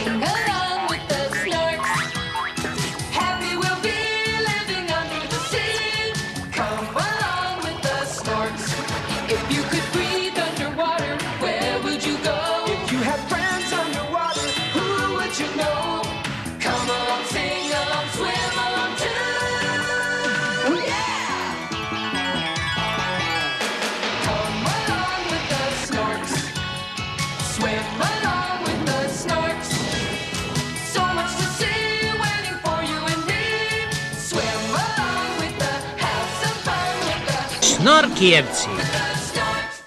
Sing along with the snorks. Happy we'll be living under the sea. Come along with the snorks. If you could breathe underwater, where would you go? If you had friends underwater, who would you know? Come along, sing along, swim along too. Yeah! Come along with the snorks. Swim along with the snorks. So much to see waiting for you and me. Swim along with the, have some fun with the Snorkijevci. snorks.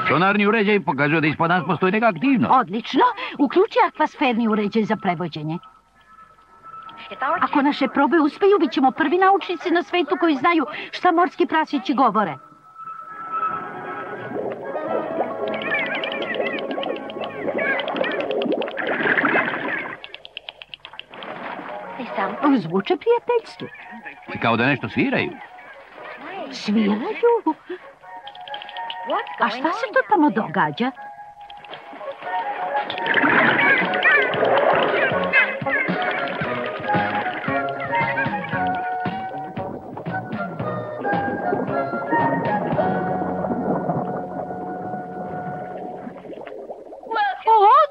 Sonarni uređaj pokazuje da ispod nas postoji neka aktivnost. Odlično. Uključi akvasferni uređaj za prevođenje. Ako naše probe uspeju, bit ćemo prvi naučnici na svetu koji znaju šta morski prasići govore. Zvuče prijateljski. Kao da nešto sviraju. Sviraju? A šta se to tamo događa?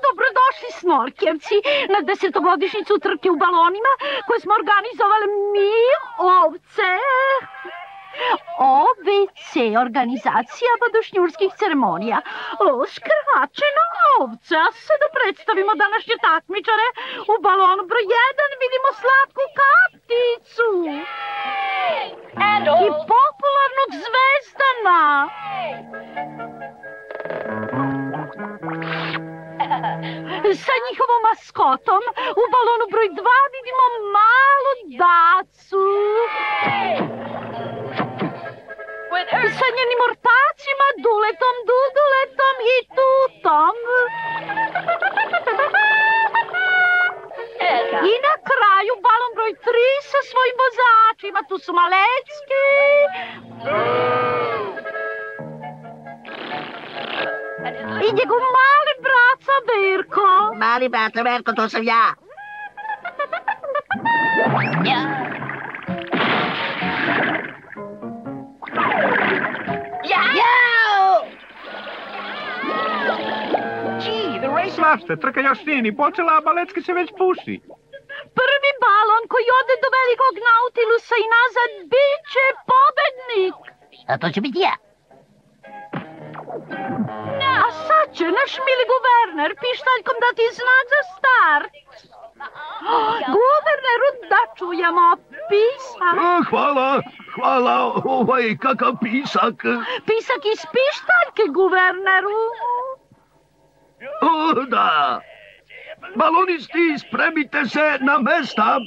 Dobrodošli snorkijevci na 10-godišnjicu trke u balonima koje smo organizovali mi, ovce. OBC, organizacija vodošnjurskih ceremonija. Skraćena ovca. Sada predstavimo današnje takmičare. U balonu broj 1 vidimo slatku kapticu. I popularnog zvezdana. Sa njihovom maskotom u balonu broj 2 vidimo malu dacu. Sa njenim ortacima, Duletom, Duduletom i Tutom. I na kraju balon broj 3 sa svojim vozačima. Tu su Malecki. I njegov mali braca Berko. Mali brate Berko, to sam ja. Slavšte, trka još nije ni počela, a Malecki se već puši. Prvi balon koji ode do velikog Nautilusa i nazad bit će pobednik. A to će biti ja. A sad će naš mili guverner pištaljkom dati znak za start. Guverneru, da čujemo pisak. Hvala, kakav pisak. Pisak iz pištaljke, guverneru. Da. Balonisti, spremite se na mesta.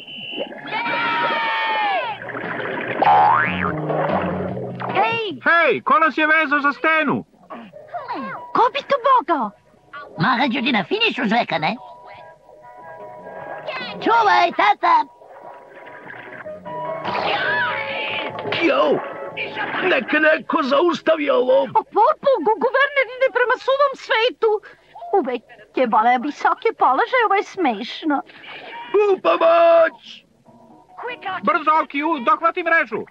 Hej, ko nas je vezao za stenu? Ko bi to mogao? Mala ljudi na finišu žveka, ne? Čuvaj, tata! Jo, nek neko zaustavi ovo. Guverner ide prema suvom svetu. Uvek je vole visoke položaje, ovo je smešno. U pomoć! Brzo, Okiju, dohvati mrežu.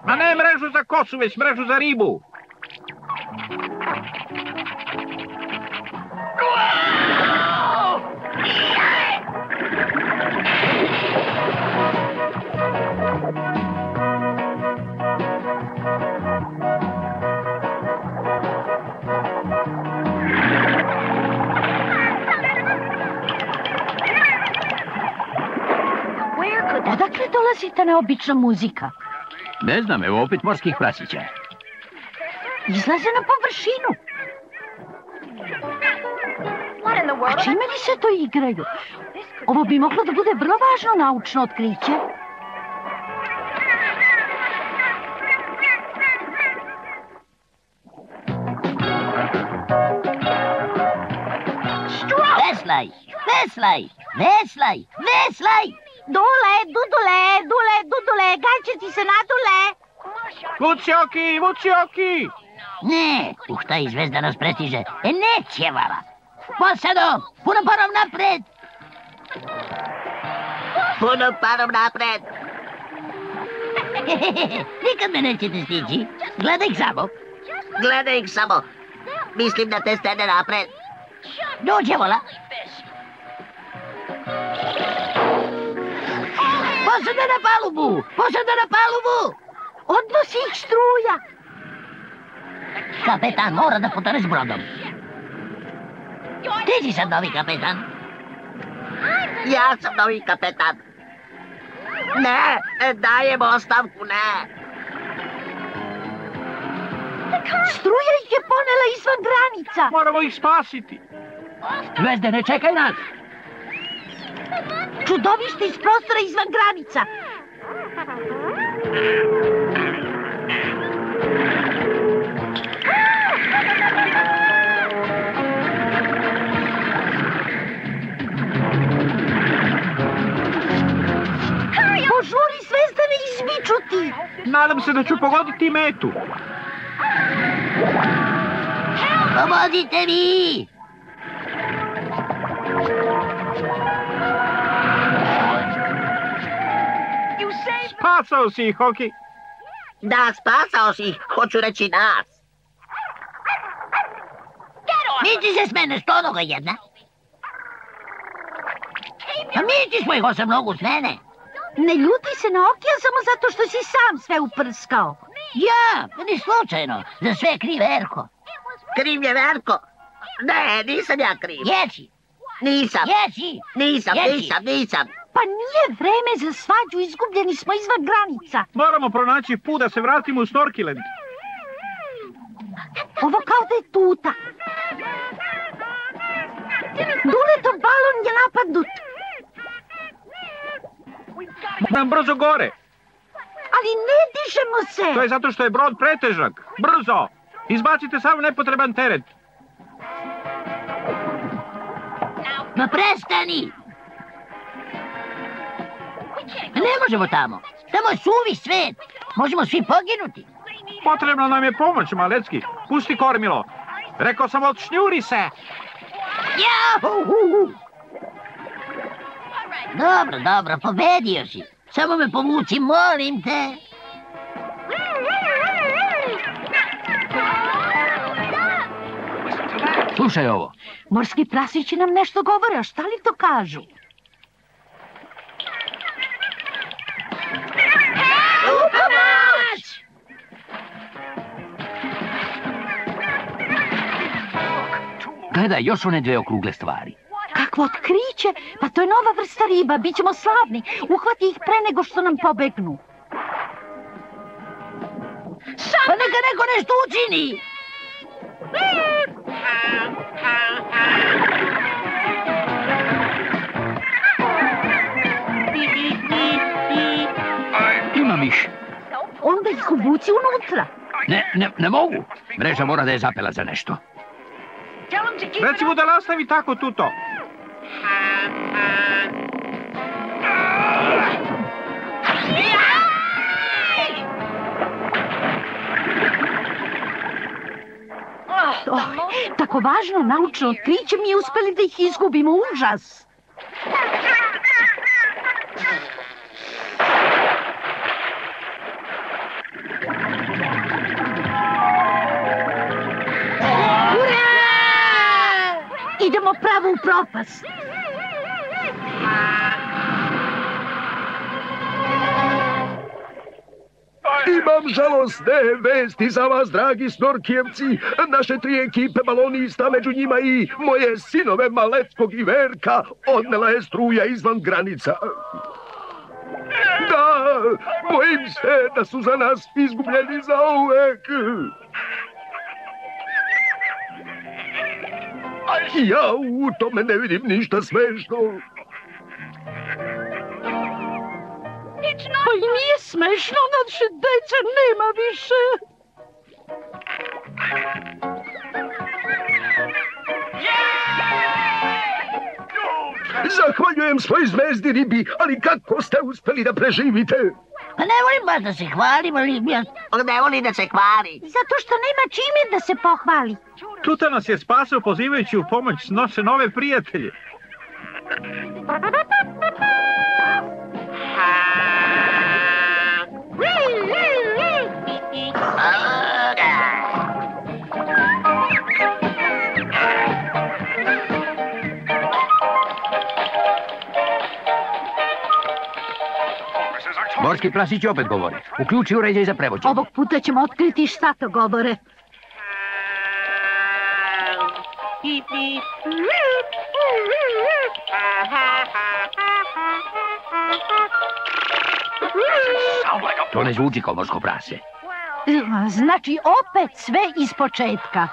A ne mrežu za kosu, već mrežu za ribu. Odakle dolazi ta neobična muzika? Ne znam, evo opet morskih prasića. Izlaze na površinu. A čime li se to igraju? Ovo bi moglo da bude vrlo važno naučno otkriće. Veslaj! Veslaj, veslaj! Dule, Dudule, gaj će ti se nadule. Vuci oki! Ne, šta i zvezda nas prestiže. Neće, vala. Posado, puno parom napred! Puno parom napred! Nikad me nećete stići. Gledaj ih samo. Mislim da te stene napred. Dođe, vola. Posada na palubu! Odnosi ih struja. Kapetan mora da putuje s brodom. Ti si sad novi kapetan. Ja sam novi kapetan. Ne, dajem ostavku, ne. Struja ih je ponela izvan granica. Moramo ih spasiti. Zvezde, ne čekaj nas! Čudovište iz prostora izvan granica. Požuri, Zvezdane, izmiču ti. Nadam se da ću pogoditi metu. Pomozite mi! Spasao si ih, Oki. Da, spasao si ih, hoću reći nas. Miči se s mene, što onoga jedna? A miči svojih 8 nogu s mene. Ne ljuti se na Okija samo zato što si sam sve uprskao. Ja, ni slučajno, za sve kriv Erko. Kriv je Verko. Ne, nisam ja kriv. Jesi. Nisam. Jesi. Nisam. Pa nije vreme za svađu, izgubljeni smo izvan granica. Moramo pronaći put da se vratimo u Snorkiland. Ovo kao da je tuta. Duletov balon je napadnut. Nam brzo gore. Ali ne dižemo se. To je zato što je brod pretežak. Brzo! Izbacite sav nepotreban teret. Ma prestani! Ne možemo tamo. Tamo je suvi svet. Možemo svi poginuti. Potrebno nam je pomoć, Malecki. Pusti kormilo. Rekao sam, odšnjuri se. Jahu! Dobro, pobedio si. Samo me povuci, molim te. Slušaj ovo. Morski prasići nam nešto govore, a šta li to kažu? Gledaj, još one dve okrugle stvari. Kakvo otkriće? Pa to je nova vrsta riba, bit ćemo slavni. Uhvati ih pre nego što nam pobegnu. Pa neka neko nešto učini. Ima miš. Onda ih ubuci unutra. Ne mogu. Mreža mora da je zapela za nešto. Reci mu da nastavi tako tuto. Tako važno naučno otkriće mi je uspeli da ih izgubimo. Užas! Idemo pravo u propast. Imam žalostne vesti za vas, dragi snorkijevci. Naše 3 ekipe balonista, među njima i moje sinove Maleckog i Verka, odnela je struja izvan granica. Da, bojim se da su za nas izgubljeni zauvek. Ja u tome ne vidim ništa smešno. Pa i nije smešno, naše deca nema više. Zahvaljujem svoj zvezdi ribi, ali kako ste uspeli da preživite? Pa ne volim baš da se hvalim, ali ne volim da se hvali. Zato što nema čime da se pohvali. Tuta nas je spasao pozivajući u pomoć naše nove prijatelje. Morski prasići opet govore. Uključi uređaj za prevođenje. Ovog puta ćemo otkriti šta to govore. To ne zvuči kao morsko prase. Znači opet sve iz početka.